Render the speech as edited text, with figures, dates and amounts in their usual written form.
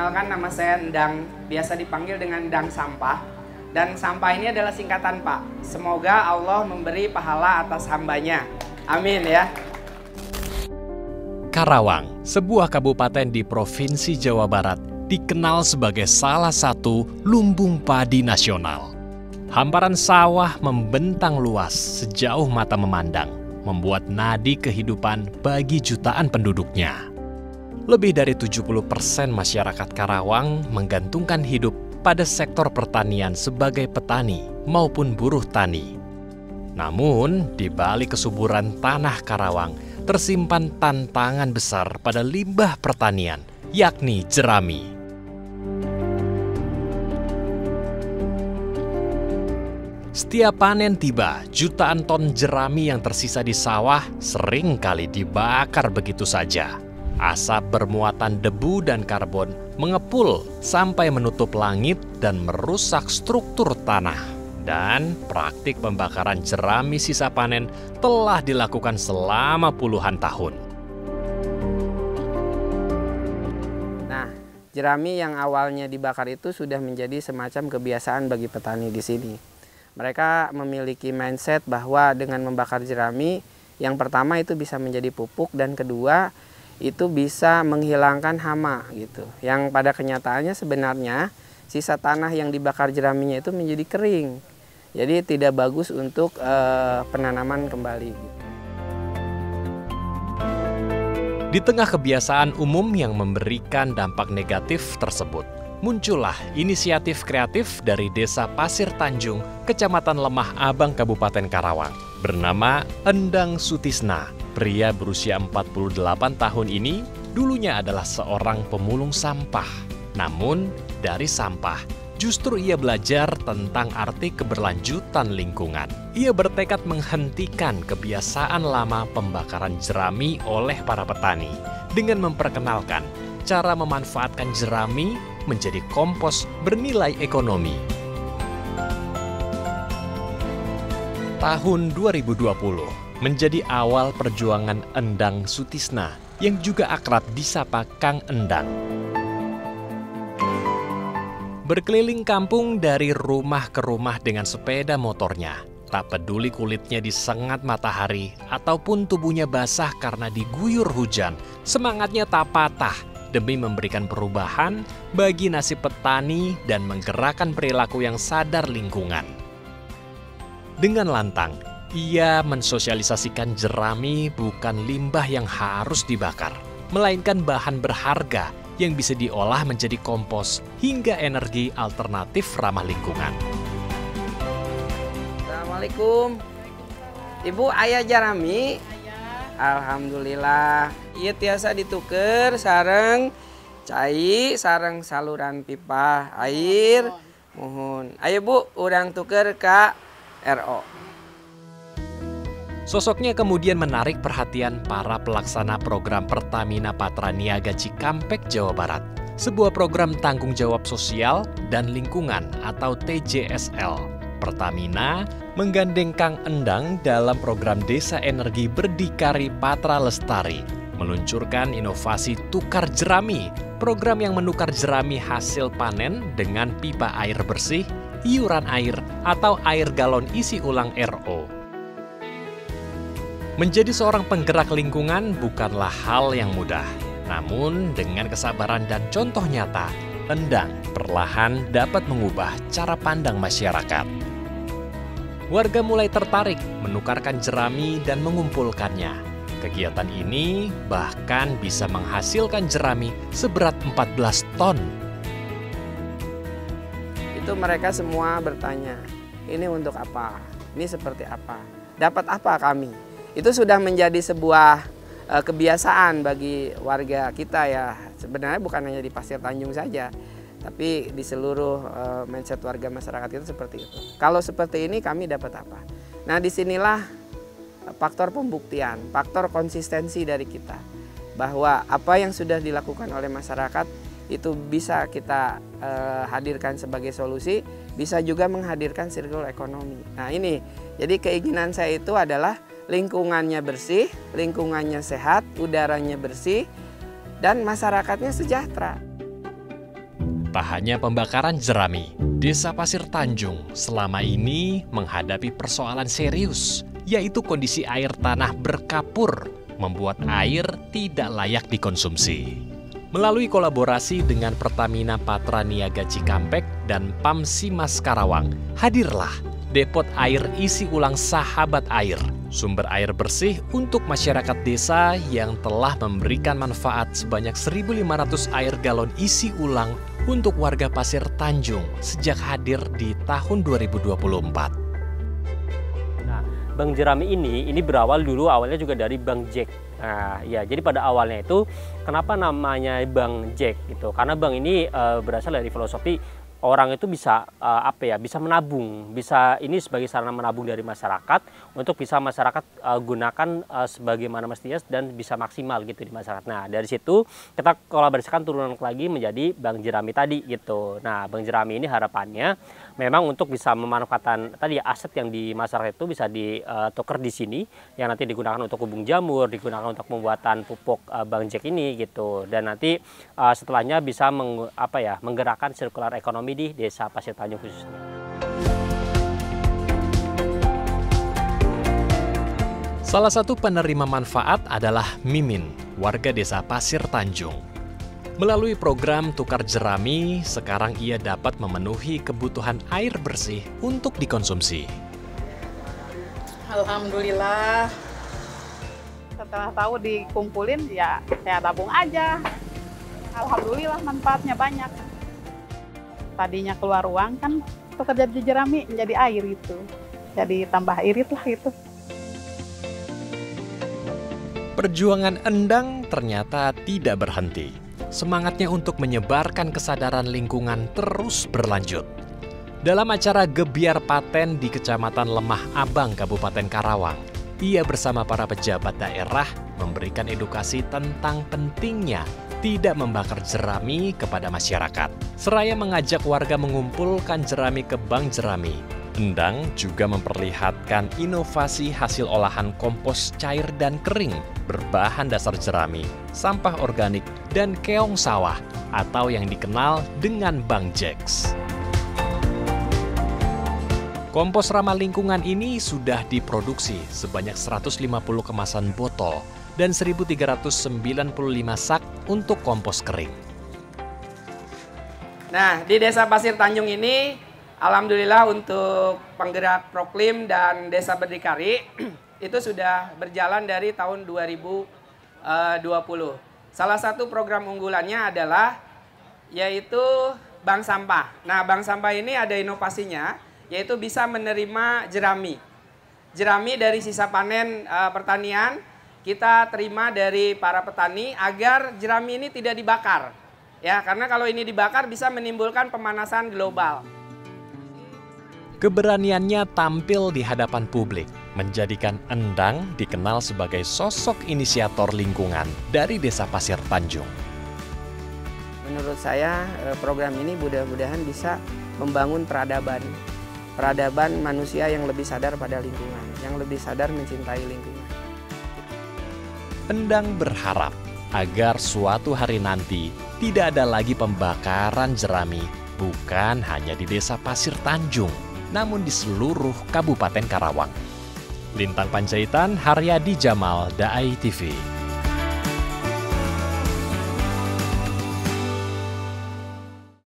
Perkenalkan, nama saya Endang, biasa dipanggil dengan Endang Sampah. Dan sampah ini adalah singkatan Pak. Semoga Allah memberi pahala atas hambanya. Amin ya. Karawang, sebuah kabupaten di Provinsi Jawa Barat, dikenal sebagai salah satu lumbung padi nasional. Hamparan sawah membentang luas sejauh mata memandang, membuat nadi kehidupan bagi jutaan penduduknya. Lebih dari 70% masyarakat Karawang menggantungkan hidup pada sektor pertanian sebagai petani maupun buruh tani. Namun, di balik kesuburan tanah Karawang, tersimpan tantangan besar pada limbah pertanian, yakni jerami. Setiap panen tiba, jutaan ton jerami yang tersisa di sawah sering kali dibakar begitu saja. Asap bermuatan debu dan karbon mengepul sampai menutup langit dan merusak struktur tanah. Dan praktik pembakaran jerami sisa panen telah dilakukan selama puluhan tahun. Nah, jerami yang awalnya dibakar itu sudah menjadi semacam kebiasaan bagi petani di sini. Mereka memiliki mindset bahwa dengan membakar jerami, yang pertama itu bisa menjadi pupuk, dan kedua itu bisa menghilangkan hama gitu. Yang pada kenyataannya sebenarnya sisa tanah yang dibakar jeraminya itu menjadi kering. Jadi tidak bagus untuk penanaman kembali. Di tengah kebiasaan umum yang memberikan dampak negatif tersebut, muncullah inisiatif kreatif dari Desa Pasir Tanjung, Kecamatan Lemah Abang, Kabupaten Karawang, bernama Endang Sutisna. Pria berusia 48 tahun ini dulunya adalah seorang pemulung sampah. Namun, dari sampah, justru ia belajar tentang arti keberlanjutan lingkungan. Ia bertekad menghentikan kebiasaan lama pembakaran jerami oleh para petani dengan memperkenalkan cara memanfaatkan jerami menjadi kompos bernilai ekonomi. Tahun 2020 menjadi awal perjuangan Endang Sutisna yang juga akrab disapa Kang Endang. Berkeliling kampung dari rumah ke rumah dengan sepeda motornya, tak peduli kulitnya disengat matahari ataupun tubuhnya basah karena diguyur hujan, semangatnya tak patah demi memberikan perubahan bagi nasib petani dan menggerakkan perilaku yang sadar lingkungan. Dengan lantang, ia mensosialisasikan jerami bukan limbah yang harus dibakar, melainkan bahan berharga yang bisa diolah menjadi kompos hingga energi alternatif ramah lingkungan. Assalamualaikum. Ibu, aya jerami? Alhamdulillah. Ieu tiasa dituker sareng cai, sareng saluran pipa air. Mohon. Ayo Bu, urang tuker ka RO. Sosoknya kemudian menarik perhatian para pelaksana program Pertamina Patra Niaga Cikampek, Jawa Barat, sebuah program tanggung jawab sosial dan lingkungan atau TJSL. Pertamina menggandeng Kang Endang dalam program Desa Energi Berdikari Patra Lestari, meluncurkan inovasi tukar jerami, program yang menukar jerami hasil panen dengan pipa air bersih, iuran air, atau air galon isi ulang RO. Menjadi seorang penggerak lingkungan bukanlah hal yang mudah. Namun dengan kesabaran dan contoh nyata, Endang perlahan dapat mengubah cara pandang masyarakat. Warga mulai tertarik menukarkan jerami dan mengumpulkannya. Kegiatan ini bahkan bisa menghasilkan jerami seberat 14 ton. Itu mereka semua bertanya, ini untuk apa? Ini seperti apa? Dapat apa kami? Itu sudah menjadi sebuah kebiasaan bagi warga kita ya. Sebenarnya bukan hanya di Pasir Tanjung saja, tapi di seluruh mindset warga masyarakat itu seperti itu. Kalau seperti ini kami dapat apa? Nah, disinilah faktor pembuktian, faktor konsistensi dari kita. Bahwa apa yang sudah dilakukan oleh masyarakat itu bisa kita hadirkan sebagai solusi, bisa juga menghadirkan circular ekonomi. Nah ini, jadi keinginan saya itu adalah lingkungannya bersih, lingkungannya sehat, udaranya bersih, dan masyarakatnya sejahtera. Tak hanya pembakaran jerami, Desa Pasir Tanjung selama ini menghadapi persoalan serius, yaitu kondisi air tanah berkapur, membuat air tidak layak dikonsumsi. Melalui kolaborasi dengan Pertamina Patra Niaga Cikampek dan PAM Simas Karawang, hadirlah Depot Air Isi Ulang Sahabat Air, sumber air bersih untuk masyarakat desa yang telah memberikan manfaat sebanyak 1.500 air galon isi ulang untuk warga Pasir Tanjung sejak hadir di tahun 2024. Nah, Bank Jerami ini berawal dulu awalnya juga dari Bank Jack. Nah, ya jadi pada awalnya itu kenapa namanya Bank Jack gitu? Karena bank ini berasal dari filosofi orang itu bisa bisa menabung, bisa ini sebagai sarana menabung dari masyarakat untuk bisa masyarakat gunakan sebagaimana mestinya dan bisa maksimal gitu di masyarakat. Nah, dari situ kita kolaborasikan turunan lagi menjadi Bank Jerami tadi gitu. Nah, Bank Jerami ini harapannya memang untuk bisa memanfaatkan tadi aset yang di masyarakat itu bisa ditukar di sini yang nanti digunakan untuk hubung jamur, digunakan untuk pembuatan pupuk Bank Jack ini gitu. Dan nanti setelahnya bisa menggerakkan sirkular ekonomi di Desa Pasir Tanjung khususnya. Salah satu penerima manfaat adalah Mimin, warga Desa Pasir Tanjung. Melalui program Tukar Jerami, sekarang ia dapat memenuhi kebutuhan air bersih untuk dikonsumsi. Alhamdulillah, setelah tahu dikumpulin ya saya tabung aja. Alhamdulillah manfaatnya banyak. Tadinya keluar uang kan bekerja di jerami menjadi air itu. Jadi tambah irit lah itu. Perjuangan Endang ternyata tidak berhenti. Semangatnya untuk menyebarkan kesadaran lingkungan terus berlanjut. Dalam acara Gebiar Paten di Kecamatan Lemah Abang, Kabupaten Karawang, ia bersama para pejabat daerah memberikan edukasi tentang pentingnya tidak membakar jerami kepada masyarakat. Seraya mengajak warga mengumpulkan jerami ke Bank Jerami, Endang juga memperlihatkan inovasi hasil olahan kompos cair dan kering berbahan dasar jerami, sampah organik, dan keong sawah atau yang dikenal dengan Bank Jeks. Kompos ramah lingkungan ini sudah diproduksi sebanyak 150 kemasan botol dan 1.395 sak untuk kompos kering. Nah, di Desa Pasir Tanjung ini, alhamdulillah untuk penggerak Proklim dan Desa Berdikari itu sudah berjalan dari tahun 2020. Salah satu program unggulannya adalah yaitu bank sampah. Nah, bank sampah ini ada inovasinya, yaitu bisa menerima jerami. Jerami dari sisa panen pertanian, kita terima dari para petani agar jerami ini tidak dibakar. Ya, karena kalau ini dibakar bisa menimbulkan pemanasan global. Keberaniannya tampil di hadapan publik, menjadikan Endang dikenal sebagai sosok inisiator lingkungan dari Desa Pasir Tanjung. Menurut saya program ini mudah-mudahan bisa membangun peradaban manusia yang lebih sadar pada lingkungan, yang lebih sadar mencintai lingkungan. Endang berharap agar suatu hari nanti tidak ada lagi pembakaran jerami, bukan hanya di Desa Pasir Tanjung, namun di seluruh Kabupaten Karawang. Lintang Panjaitan, Haryadi Jamal, Daai TV.